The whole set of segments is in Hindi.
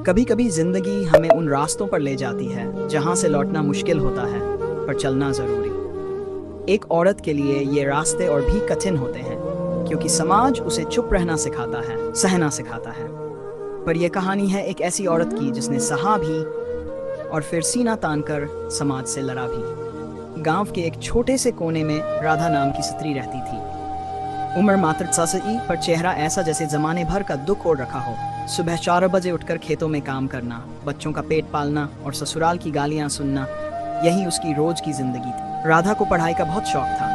कभी कभी जिंदगी हमें उन रास्तों पर ले जाती है जहां से लौटना मुश्किल होता है, पर चलना जरूरी। एक औरत के लिए ये रास्ते और भी कठिन होते हैं, क्योंकि समाज उसे चुप रहना सिखाता है, सहना सिखाता है। पर यह कहानी है एक ऐसी औरत की जिसने सहा भी और फिर सीना तानकर समाज से लड़ा भी। गांव के एक छोटे से कोने में राधा नाम की स्त्री रहती थी। उम्र मात्र 86, पर चेहरा ऐसा जैसे जमाने भर का दुख ओढ़ रखा हो। सुबह 4 बजे उठकर खेतों में काम करना, बच्चों का पेट पालना और ससुराल की गालियां सुनना, यही उसकी रोज की जिंदगी थी। राधा को पढ़ाई का बहुत शौक था,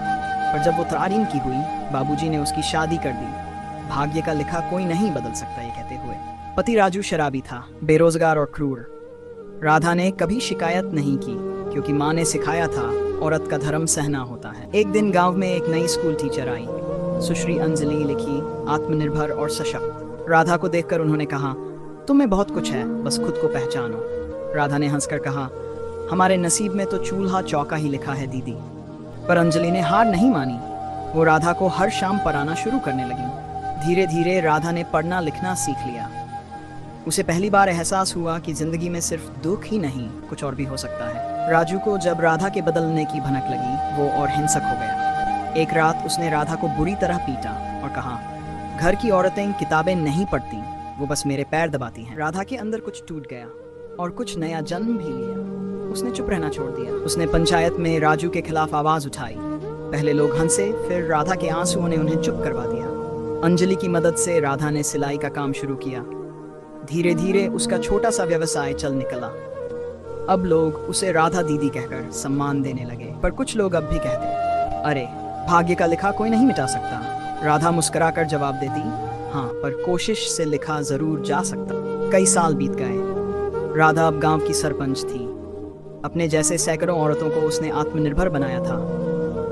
पर जब वो 13 की हुई, बाबूजी ने उसकी शादी कर दी। भाग्य का लिखा कोई नहीं बदल सकता, ये कहते हुए। पति राजू शराबी था, बेरोजगार और क्रूर। राधा ने कभी शिकायत नहीं की, क्योंकि माँ ने सिखाया था औरत का धर्म सहना होता है। एक दिन गांव में एक नई स्कूल टीचर आई, सुश्री अंजलि लिखी, आत्मनिर्भर और सशक्त। राधा को देखकर उन्होंने कहा, तुम में बहुत कुछ है, बस खुद को पहचानो। राधा ने हंसकर कहा, हमारे नसीब में तो चूल्हा चौका ही लिखा है दीदी। पर अंजलि ने हार नहीं मानी। वो राधा को हर शाम पढ़ाना शुरू करने लगी। धीरे धीरे राधा ने पढ़ना लिखना सीख लिया। उसे पहली बार एहसास हुआ कि जिंदगी में सिर्फ दुख ही नहीं, कुछ और भी हो सकता है। राजू को जब राधा के बदलने की भनक लगी, वो और हिंसक हो गया। एक रात उसने राधा को बुरी तरह पीटा और कहा, घर की औरतें किताबें नहीं पढ़ती, वो बस मेरे पैर दबाती हैं। राधा के अंदर कुछ टूट गया और कुछ नया जन्म भी लिया। उसने चुप रहना छोड़ दिया। उसने पंचायत में राजू के खिलाफ आवाज उठाई। पहले लोग हंसे, फिर राधा के आंसुओं ने उन्हें चुप करवा दिया। अंजलि की मदद से राधा ने सिलाई का काम शुरू किया। धीरे धीरे उसका छोटा सा व्यवसाय चल निकला। अब लोग उसे राधा दीदी कहकर सम्मान देने लगे। पर कुछ लोग अब भी कहते, अरे भाग्य का लिखा कोई नहीं मिटा सकता। राधा मुस्कुराकर जवाब देती, हाँ, पर कोशिश से लिखा जरूर जा सकता। कई साल बीत गए। राधा अब गांव की सरपंच थी। अपने जैसे सैकड़ों औरतों को उसने आत्मनिर्भर बनाया था।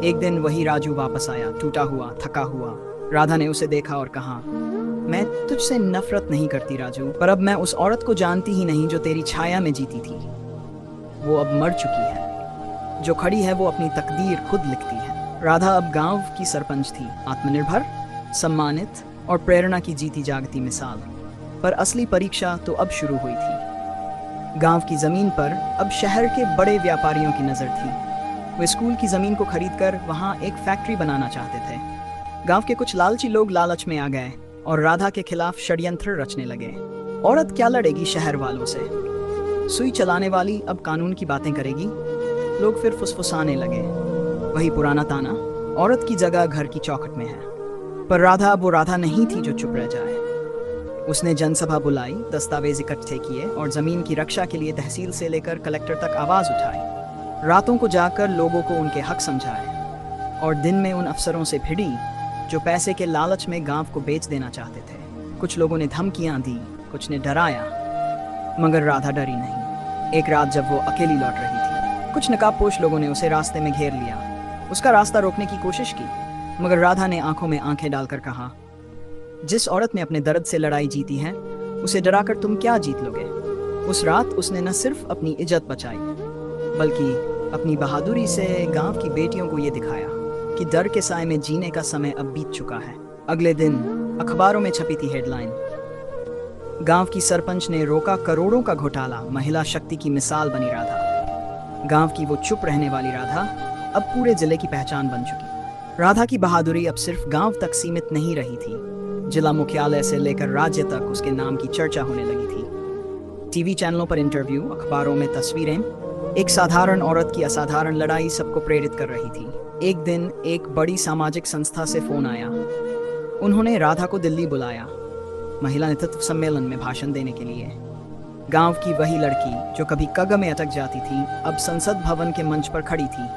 एक दिन वही राजू वापस आया, टूटा हुआ, थका हुआ। राधा ने उसे देखा और कहा, मैं तुझसे नफरत नहीं करती राजू, पर अब मैं उस औरत को जानती ही नहीं जो तेरी छाया में जीती थी। वो अब मर चुकी है। जो खड़ी है वो अपनी तकदीर खुद लिखती है। राधा अब गांव की सरपंच थी, आत्मनिर्भर, सम्मानित और प्रेरणा की जीती जागती मिसाल। पर असली परीक्षा तो अब शुरू हुई थी। गांव की जमीन पर अब शहर के बड़े व्यापारियों की नजर थी। वे स्कूल की जमीन को खरीदकर वहां एक फैक्ट्री बनाना चाहते थे। गांव के कुछ लालची लोग लालच में आ गए और राधा के खिलाफ षड्यंत्र रचने लगे। औरत क्या लड़ेगी शहर वालों से? सुई चलाने वाली अब कानून की बातें करेगी। लोग फिर फुसफुसाने लगे। वही पुराना ताना, औरत की जगह घर की चौखट में है। पर राधा अब वो राधा नहीं थी जो चुप रह जाए। उसने जनसभा बुलाई, दस्तावेज इकट्ठे किए और जमीन की रक्षा के लिए तहसील से लेकर कलेक्टर तक आवाज उठाई। रातों को जाकर लोगों को उनके हक समझाए और दिन में उन अफसरों से भिड़ी जो पैसे के लालच में गांव को बेच देना चाहते थे। कुछ लोगों ने धमकियां दी, कुछ ने डराया, मगर राधा डरी नहीं। एक रात जब वो अकेली लौट रही थी, कुछ नकाबपोश लोगों ने उसे रास्ते में घेर लिया। उसका रास्ता रोकने की कोशिश की, मगर राधा ने आंखों में आंखें डालकर कहा, जिस औरत ने अपने दर्द से लड़ाई जीती है, उसे डराकर तुम क्या जीत लोगे। उस रात उसने न सिर्फ अपनी इज्जत बचाई, बल्कि अपनी बहादुरी से गांव की बेटियों को यह दिखाया कि डर के साए में जीने का समय अब बीत चुका है। अगले दिन अखबारों में छपी थी हेडलाइन, गांव की सरपंच ने रोका करोड़ों का घोटाला, महिला शक्ति की मिसाल बनी राधा। गांव की वो चुप रहने वाली राधा अब पूरे जिले की पहचान बन चुकी। राधा की बहादुरी अब सिर्फ गांव तक सीमित नहीं रही थी। जिला मुख्यालय से लेकर राज्य तक उसके नाम की चर्चा होने लगी थी। टीवी चैनलों पर इंटरव्यू, अखबारों में तस्वीरें। एक साधारण औरत की असाधारण लड़ाई सबको प्रेरित कर रही थी। एक दिन एक बड़ी सामाजिक संस्था से फोन आया। उन्होंने राधा को दिल्ली बुलाया, महिला नेतृत्व सम्मेलन में भाषण देने के लिए। गांव की वही लड़की जो कभी कग में अटक जाती थी, अब संसद भवन के मंच पर खड़ी थी।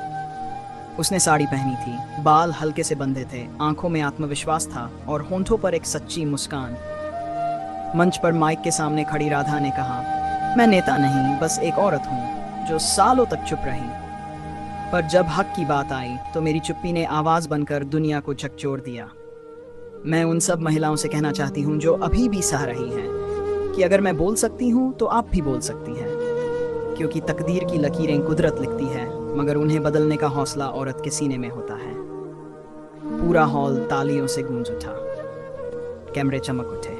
उसने साड़ी पहनी थी, बाल हल्के से बंधे थे, आंखों में आत्मविश्वास था और होंठों पर एक सच्ची मुस्कान। मंच पर माइक के सामने खड़ी राधा ने कहा, मैं नेता नहीं, बस एक औरत हूँ जो सालों तक चुप रही। पर जब हक की बात आई तो मेरी चुप्पी ने आवाज बनकर दुनिया को झकझोर दिया। मैं उन सब महिलाओं से कहना चाहती हूँ जो अभी भी सह रही हैं कि अगर मैं बोल सकती हूँ तो आप भी बोल सकती हैं, क्योंकि तकदीर की लकीरें कुदरत लिखती है, मगर उन्हें बदलने का हौसला औरत के सीने में होता है। पूरा हॉल तालियों से गूंज उठा, कैमरे चमक उठे।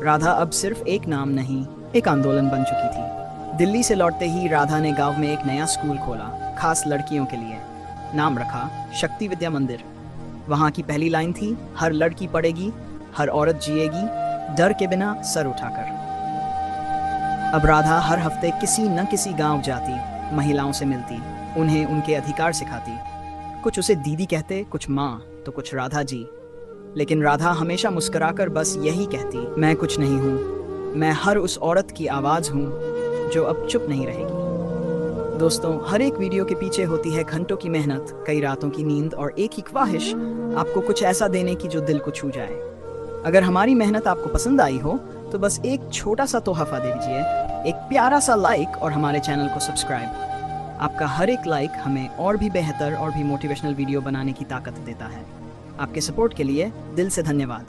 राधा अब सिर्फ एक नाम नहीं, एक आंदोलन बन चुकी थी। दिल्ली से लौटते ही राधा ने गांव में एक नया स्कूल खोला, खास लड़कियों के लिए। नाम रखा शक्ति विद्या मंदिर। वहाँ की पहली लाइन थी, हर लड़की पढ़ेगी, हर औरत जिएगी, डर के बिना सर उठाकर। अब राधा हर हफ्ते किसी न किसी गांव जाती, महिलाओं से मिलती, उन्हें उनके अधिकार सिखाती। कुछ उसे दीदी कहते, कुछ माँ, तो कुछ राधा जी। लेकिन राधा हमेशा मुस्कुराकर बस यही कहती, मैं कुछ नहीं हूँ, मैं हर उस औरत की आवाज़ हूँ जो अब चुप नहीं रहेगी। दोस्तों, हर एक वीडियो के पीछे होती है घंटों की मेहनत, कई रातों की नींद और एक ही ख्वाहिश, आपको कुछ ऐसा देने की जो दिल को छू जाए। अगर हमारी मेहनत आपको पसंद आई हो तो बस एक छोटा सा तोहफा दे दीजिए, एक प्यारा सा लाइक और हमारे चैनल को सब्सक्राइब। आपका हर एक लाइक हमें और भी बेहतर और भी मोटिवेशनल वीडियो बनाने की ताकत देता है। आपके सपोर्ट के लिए दिल से धन्यवाद।